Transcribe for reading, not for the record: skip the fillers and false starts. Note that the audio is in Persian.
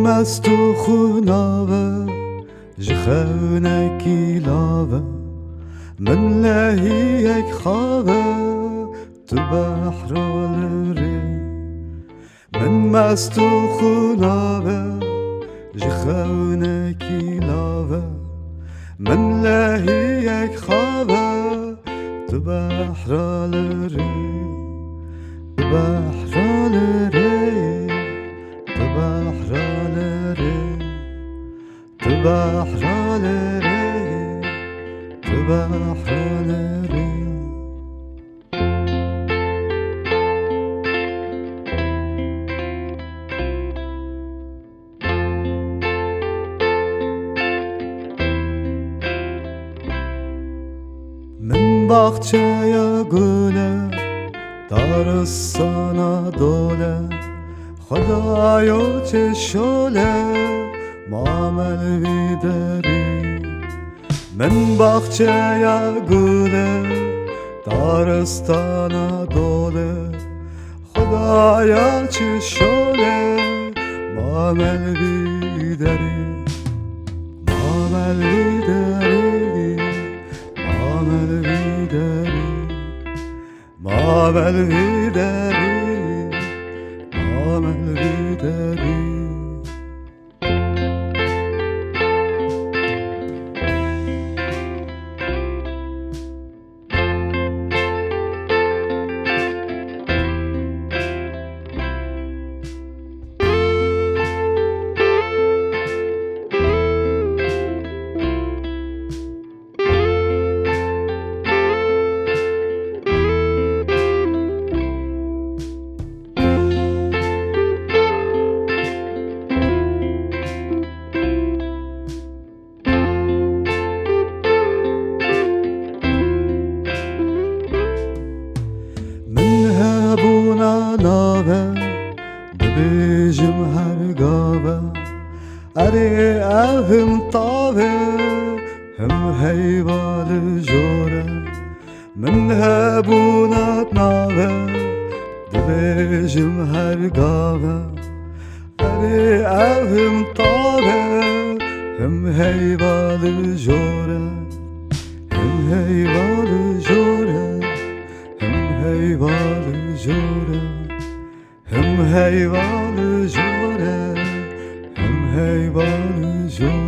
مست و خوناوه جخونکی لاوه من لهی یک خوابه تو بحرالری من مست و خوناوه جخونکی لاوه من لهی یک خوابه تو بحرالری تو بحرالری تو بحرالری تو بحرالری تو بحرالری من باغچه گله دارستان دوله خدایا چه شله معامل بیداری من باغچه گله دارستان دوله خدایا چه شله معامل بیداری معامل بیداری معامل بیداری معامل بیداری معامل بیداری ناوه ببیجم هر گاوه اری هم طاوه هم هیوال جوره من هبونات ناوه ببیجم هر گاوه اری هم طاوه هم هیوال جوره هم هیوال جوره هم هیوال جوره هم هیوال جوره هم هیوال جوره